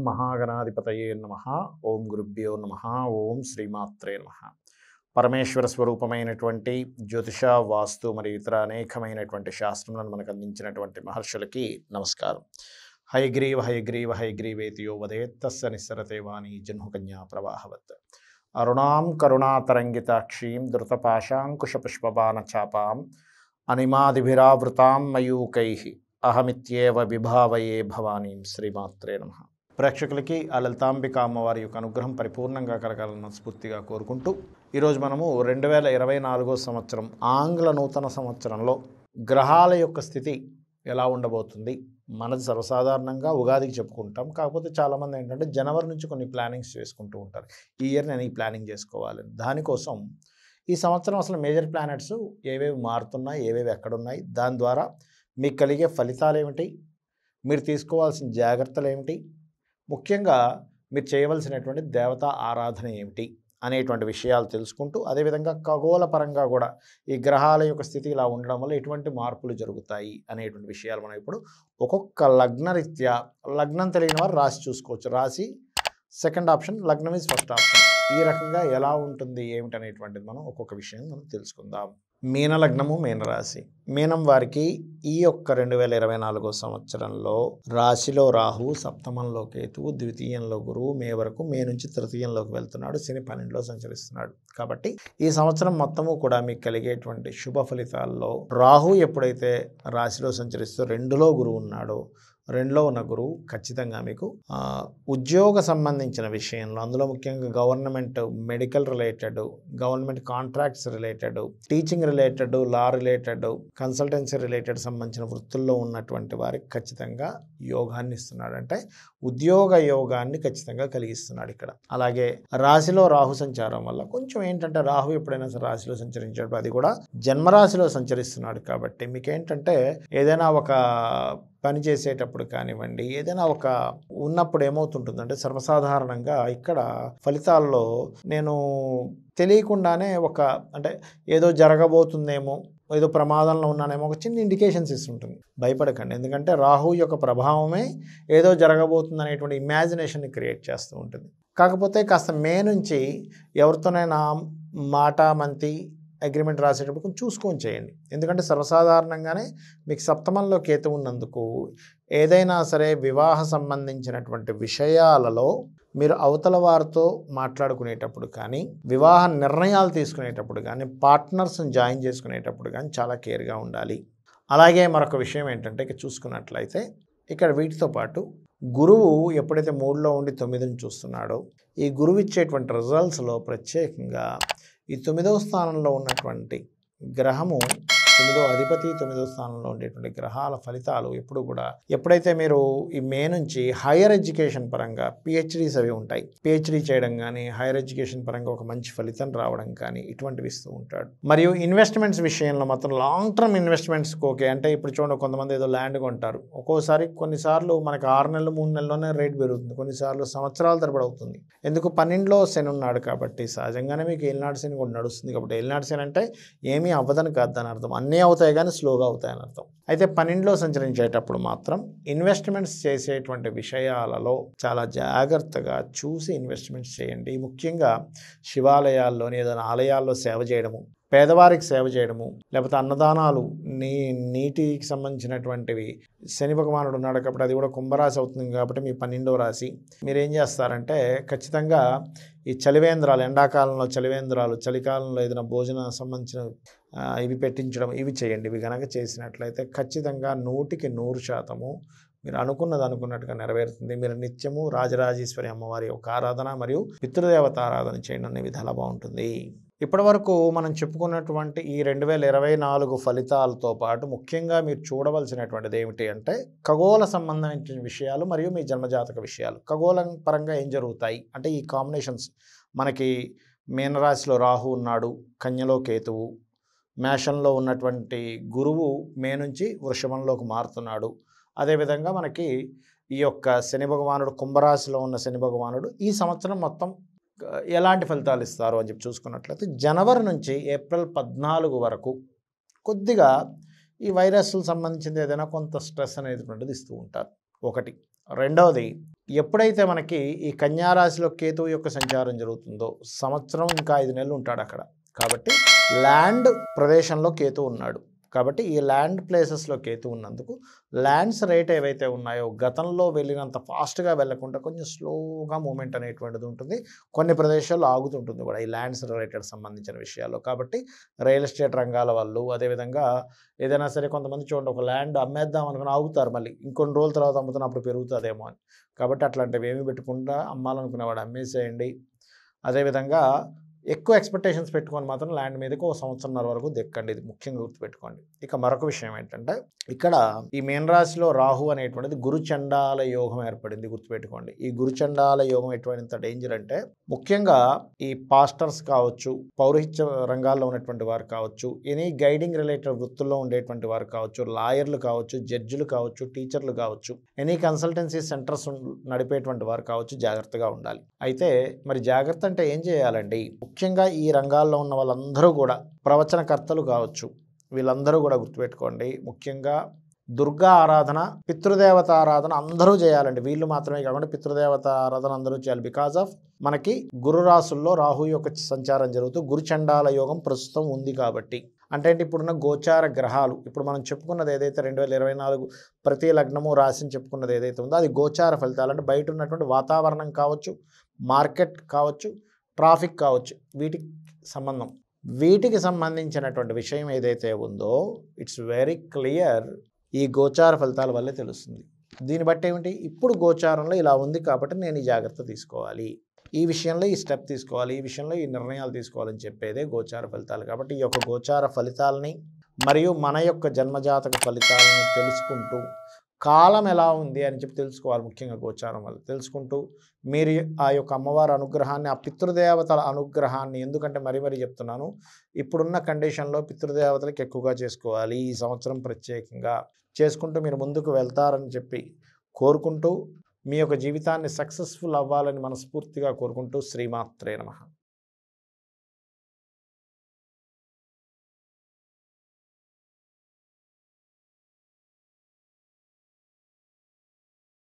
మహాగణాధిపతయే నమః. ఓం గురుభ్యో నమః. ఓం శ్రీమాత్రే నమః. పరమేశ్వర స్వరూపమైనటువంటి జ్యోతిష, వాస్తు మరియు ఇతర అనేకమైనటువంటి శాస్త్రములను మనకు అందించినటువంటి మహర్షులకి నమస్కారం. హయగ్రీవ హయగ్రీవ హయగ్రీవేతియో వదేత్ తస్య నిస్సరతే వాణి జహ్నుకన్యా ప్రవాహవత్. అరుణాం కరుణాతరంగితాక్షీం ధృతపాశాంకుశపుష్పబాణచాపాం అనిమాదిభిరావృతాం మయూకైః అహమిత్యేవ విభావయే భవానీం. శ్రీమాత్రే నమః. ప్రేక్షకులకి ఆ లలితాంబిక అమ్మవారి యొక్క అనుగ్రహం పరిపూర్ణంగా కలగాలని మనస్ఫూర్తిగా కోరుకుంటూ ఈరోజు మనము 2024 సంవత్సరం ఆంగ్ల నూతన సంవత్సరంలో గ్రహాల యొక్క స్థితి ఎలా ఉండబోతుంది. మనది సర్వసాధారణంగా ఉగాదికి చెప్పుకుంటాం, కాకపోతే చాలామంది ఏంటంటే జనవరి నుంచి కొన్ని ప్లానింగ్స్ చేసుకుంటూ ఉంటారు. ఈ ఇయర్ నేను ఈ ప్లానింగ్ చేసుకోవాలని. దానికోసం ఈ సంవత్సరం అసలు మేజర్ ప్లానెట్స్ ఏవేవి మారుతున్నాయి, ఏవేవి ఎక్కడున్నాయి, దాని ద్వారా మీకు కలిగే ఫలితాలు ఏమిటి, మీరు తీసుకోవాల్సిన జాగ్రత్తలు ఏమిటి, ముఖ్యంగా మీరు చేయవలసినటువంటి దేవతా ఆరాధన ఏమిటి అనేటువంటి విషయాలు తెలుసుకుంటూ, అదేవిధంగా ఖగోళ పరంగా కూడా ఈ గ్రహాల యొక్క స్థితి ఇలా ఉండడం వల్ల ఎటువంటి మార్పులు జరుగుతాయి అనేటువంటి విషయాలు మనం ఇప్పుడు ఒక్కొక్క లగ్నరీత్యా, లగ్నం తెలియని వారు రాశి చూసుకోవచ్చు. రాశి సెకండ్ ఆప్షన్, లగ్నం ఈజ్ ఫస్ట్ ఆప్షన్. ఈ రకంగా ఎలా ఉంటుంది ఏమిటి అనేటువంటిది మనం ఒక్కొక్క విషయం మనం తెలుసుకుందాం. మీన లగ్నము, మీనరాశి. మీనం వారికి ఈ యొక్క 2024 సంవత్సరంలో రాశిలో రాహు, సప్తమంలో కేతువు, ద్వితీయంలో గురువు, మే వరకు, మే నుంచి తృతీయంలోకి వెళ్తున్నాడు, శని 12లో సంచరిస్తున్నాడు. కాబట్టి ఈ సంవత్సరం మొత్తము కూడా మీకు కలిగేటువంటి శుభ ఫలితాల్లో రాహు ఎప్పుడైతే రాశిలో సంచరిస్తూ 2లో గురువు ఉన్నాడో, 2లో ఉన్న గురువు ఖచ్చితంగా మీకు ఉద్యోగ సంబంధించిన విషయంలో, అందులో ముఖ్యంగా government, medical related, government contracts related, teaching related, లా రిలేటెడ్, కన్సల్టెన్సీ రిలేటెడ్ సంబంధించిన వృత్తుల్లో ఉన్నటువంటి వారికి ఖచ్చితంగా యోగాన్ని ఇస్తున్నాడు. అంటే ఉద్యోగ యోగాన్ని ఖచ్చితంగా కలిగిస్తున్నాడు ఇక్కడ. అలాగే రాశిలో రాహు సంచారం వల్ల కొంచెం ఏంటంటే, రాహు ఎప్పుడైనా సరే రాశిలో సంచరించాడు, అది కూడా జన్మరాశిలో సంచరిస్తున్నాడు. కాబట్టి మీకేంటంటే ఏదైనా ఒక పని చేసేటప్పుడు కానివ్వండి, ఏదైనా ఒక ఉన్నప్పుడు ఏమవుతుంటుందంటే, సర్వసాధారణంగా ఇక్కడ ఫలితాల్లో నేను తెలియకుండానే అంటే ఏదో జరగబోతుందేమో, ఏదో ప్రమాదంలో ఉన్నానేమో ఒక చిన్న ఇండికేషన్స్ ఇస్తుంటుంది. భయపడకండి, ఎందుకంటే రాహు యొక్క ప్రభావమే ఏదో జరగబోతుంది అనేటువంటి ఇమాజినేషన్ని క్రియేట్ చేస్తూ ఉంటుంది. కాకపోతే కాస్త మే నుంచి ఎవరితోనైనా మాట మంతి అగ్రిమెంట్ రాసేటప్పుడు కొంచెం చూసుకొని చేయండి. ఎందుకంటే సర్వసాధారణంగానే మీకు సప్తమంలో కేతు ఉన్నందుకు ఏదైనా సరే వివాహ సంబంధించినటువంటి విషయాలలో మీరు అవతల వారితో మాట్లాడుకునేటప్పుడు కానీ, వివాహ నిర్ణయాలు తీసుకునేటప్పుడు కానీ, పార్ట్నర్స్ని జాయిన్ చేసుకునేటప్పుడు కానీ చాలా కేర్గా ఉండాలి. అలాగే మరొక విషయం ఏంటంటే, ఇక చూసుకున్నట్లయితే ఇక్కడ వీటితో పాటు గురువు ఎప్పుడైతే 3లో ఉండి 9ని చూస్తున్నాడో, ఈ గురువు ఇచ్చేటువంటి రిజల్ట్స్లో ప్రత్యేకంగా ఈ 9వ స్థానంలో ఉన్నటువంటి గ్రహము, 9వ అధిపతి 9వ స్థానంలో ఉండేటువంటి గ్రహాల ఫలితాలు ఎప్పుడు కూడా, ఎప్పుడైతే మీరు ఈ మే నుంచి హైయర్ ఎడ్యుకేషన్ పరంగా పిహెచ్డీస్ అవి ఉంటాయి, పిహెచ్డీ చేయడం కానీ, హైయర్ ఎడ్యుకేషన్ పరంగా ఒక మంచి ఫలితం రావడం కానీ ఇటువంటివి ఇస్తూ ఉంటాడు. మరియు ఇన్వెస్ట్మెంట్స్ విషయంలో మాత్రం లాంగ్ టర్మ్ ఇన్వెస్ట్మెంట్స్కి ఓకే. అంటే ఇప్పుడు చూడండి, కొంతమంది ఏదో ల్యాండ్ కొంటారు, ఒక్కోసారి కొన్నిసార్లు మనకి 6 నెలలు 3 నెలల్లోనే రేట్ పెరుగుతుంది, కొన్నిసార్లు సంవత్సరాల తరబడి అవుతుంది. ఎందుకు? 12లో శని ఉన్నాడు కాబట్టి సహజంగానే మీకు ఏలినాడు శని కూడా నడుస్తుంది. కాబట్టి ఏలినాడు శని అంటే ఏమీ అవ్వదని కాదు దాని అర్థం, అన్నీ అవుతాయి కానీ స్లోగా అవుతాయని అర్థం. అయితే 12లో సంచరించేటప్పుడు మాత్రం ఇన్వెస్ట్మెంట్స్ చేసేటువంటి విషయాలలో చాలా జాగ్రత్తగా చూసి ఇన్వెస్ట్మెంట్స్ చేయండి. ముఖ్యంగా శివాలయాల్లోని ఏదైనా ఆలయాల్లో సేవ చేయడము, పేదవారికి సేవ చేయడము, లేకపోతే అన్నదానాలు, నీటికి సంబంధించినటువంటివి. శని భగవానుడు ఉన్నాడు కాబట్టి అది కూడా కుంభరాశి అవుతుంది కాబట్టి మీ 12వ రాశి. మీరేం చేస్తారంటే ఖచ్చితంగా ఈ చలివేంద్రాలు, ఎండాకాలంలో చలివేంద్రాలు, చలికాలంలో ఏదైనా భోజన సంబంధించిన ఇవి పెట్టించడం, ఇవి చేయండి. ఇవి కనుక చేసినట్లయితే ఖచ్చితంగా 100% మీరు అనుకున్నది అనుకున్నట్టుగా నెరవేరుతుంది. మీరు నిత్యము రాజరాజేశ్వరి అమ్మవారి యొక్క ఆరాధన మరియు పితృదేవత ఆరాధన చేయడం అనే విధాలా బాగుంటుంది. ఇప్పటి వరకు మనం చెప్పుకున్నటువంటి ఈ 2024 ఫలితాలతో పాటు ముఖ్యంగా మీరు చూడవలసినటువంటిది ఏమిటి అంటే, ఖగోళ సంబంధించిన విషయాలు మరియు మీ జన్మజాతక విషయాలు. ఖగోళం పరంగా ఏం జరుగుతాయి అంటే, ఈ కాంబినేషన్స్ మనకి మీనరాశిలో రాహు ఉన్నాడు, కన్యలో కేతువు, మేషంలో ఉన్నటువంటి గురువు మే నుంచి వృషభంలోకి మారుతున్నాడు. అదేవిధంగా మనకి ఈ యొక్క శని భగవానుడు, కుంభరాశిలో ఉన్న శని భగవానుడు ఈ సంవత్సరం మొత్తం ఎలాంటి ఫలితాలు ఇస్తారు అని చెప్పి చూసుకున్నట్లయితే, జనవరి నుంచి ఏప్రిల్ 14 వరకు కొద్దిగా ఈ వైరస్లకు సంబంధించింది ఏదైనా కొంత స్ట్రెస్ అనేటువంటిది ఇస్తూ ఉంటారు. ఒకటి. రెండవది, ఎప్పుడైతే మనకి ఈ కన్యా రాశిలో కేతువు యొక్క సంచారం జరుగుతుందో సంవత్సరం ఇంకా 5 నెలలు ఉంటాడు అక్కడ. కాబట్టి ల్యాండ్ ప్రదేశంలో కేతువు ఉన్నాడు. కాబట్టి ఈ ల్యాండ్ ప్లేసెస్లో కేతు ఉన్నందుకు ల్యాండ్స్ రేట్ ఏవైతే ఉన్నాయో గతంలో వెళ్ళినంత ఫాస్ట్గా వెళ్ళకుండా కొంచెం స్లోగా మూమెంట్ అనేటువంటిది ఉంటుంది. కొన్ని ప్రదేశాల్లో ఆగుతుంటుంది కూడా ఈ ల్యాండ్స్ రిలేటెడ్ సంబంధించిన విషయాల్లో. కాబట్టి రియల్ ఎస్టేట్ రంగాల వాళ్ళు, అదేవిధంగా ఏదైనా సరే కొంతమంది చూడండి, ఒక ల్యాండ్ అమ్మేద్దాం అనుకుని ఆగుతారు, మళ్ళీ ఇంకొన్ని రోజుల తర్వాత అమ్ముతున్నప్పుడు పెరుగుతుందేమో అని. కాబట్టి అట్లాంటివి ఏమి పెట్టకుండా అమ్మాలనుకునేవాడు అమ్మేసేయండి. అదేవిధంగా ఎక్కువ ఎక్స్పెక్టేషన్స్ పెట్టుకొని మాత్రం ల్యాండ్ మీదకి 1 సంవత్సరంన్నర వరకు దెక్కండి. ఇది ముఖ్యంగా గుర్తుపెట్టుకోండి. ఇక మరొక విషయం ఏంటంటే, ఇక్కడ ఈ మీన రాశిలో రాహు అనేటువంటిది గురుచండాల యోగం ఏర్పడింది, గుర్తుపెట్టుకోండి. ఈ గురుచండాల యోగం ఎటువంటి డేంజర్ అంటే, ముఖ్యంగా ఈ పాస్టర్స్ కావచ్చు, పౌరహిత్య రంగాల్లో ఉన్నటువంటి వారు కావచ్చు, ఎనీ గైడింగ్ రిలేటెడ్ వృత్తుల్లో ఉండేటువంటి వారు కావచ్చు, లాయర్లు కావచ్చు, జడ్జిలు కావచ్చు, టీచర్లు కావచ్చు, ఎనీ కన్సల్టెన్సీ సెంటర్స్ నడిపేటువంటి వారు కావచ్చు, జాగ్రత్తగా ఉండాలి. అయితే మరి జాగ్రత్త అంటే ఏం చేయాలండి? ముఖ్యంగా ఈ రంగాల్లో ఉన్న వాళ్ళందరూ కూడా, ప్రవచనకర్తలు కావచ్చు, వీళ్ళందరూ కూడా గుర్తుపెట్టుకోండి, ముఖ్యంగా దుర్గా ఆరాధన, పితృదేవత ఆరాధన అందరూ చేయాలండి. వీళ్ళు మాత్రమే కాకుండా పితృదేవత ఆరాధన అందరూ చేయాలి. బికాజ్ ఆఫ్ మనకి గురు రాసుల్లో రాహు యొక్క సంచారం జరుగుతూ గురుచండాల యోగం ప్రస్తుతం ఉంది కాబట్టి. అంటే ఇప్పుడున్న గోచార గ్రహాలు, ఇప్పుడు మనం చెప్పుకున్నది ఏదైతే 2024 ప్రతి లగ్నము రాశిని చెప్పుకున్నది ఏదైతే ఉందో అది గోచార ఫలితాలు. అంటే బయట ఉన్నటువంటి వాతావరణం కావచ్చు, మార్కెట్ కావచ్చు, ట్రాఫిక్ కావచ్చు, వీటికి సంబంధించినటువంటి విషయం ఏదైతే ఉందో ఇట్స్ వెరీ క్లియర్, ఈ గోచార ఫలితాల వల్లే తెలుస్తుంది. దీన్ని బట్టి ఏమిటి, ఇప్పుడు గోచారంలో ఇలా ఉంది కాబట్టి నేను ఈ జాగ్రత్త తీసుకోవాలి, ఈ విషయంలో ఈ స్టెప్ తీసుకోవాలి, ఈ విషయంలో ఈ నిర్ణయాలు తీసుకోవాలని చెప్పేదే గోచార ఫలితాలు. కాబట్టి ఈ యొక్క గోచార ఫలితాలని మరియు మన యొక్క జన్మజాతక ఫలితాలని తెలుసుకుంటూ, కాలం ఎలా ఉంది అని చెప్పి తెలుసుకోవాలి. ముఖ్యంగా గోచారం వల్ల తెలుసుకుంటూ మీరు ఆ యొక్క అమ్మవారి అనుగ్రహాన్ని, ఆ పితృదేవతల అనుగ్రహాన్ని, ఎందుకంటే మరీ చెప్తున్నాను, ఇప్పుడున్న కండిషన్లో పితృదేవతలకు ఎక్కువగా చేసుకోవాలి ఈ సంవత్సరం ప్రత్యేకంగా. చేసుకుంటూ మీరు ముందుకు వెళ్తారని చెప్పి కోరుకుంటూ, మీ యొక్క జీవితాన్ని సక్సెస్ఫుల్ అవ్వాలని మనస్ఫూర్తిగా కోరుకుంటూ, శ్రీమాత్రే నమః.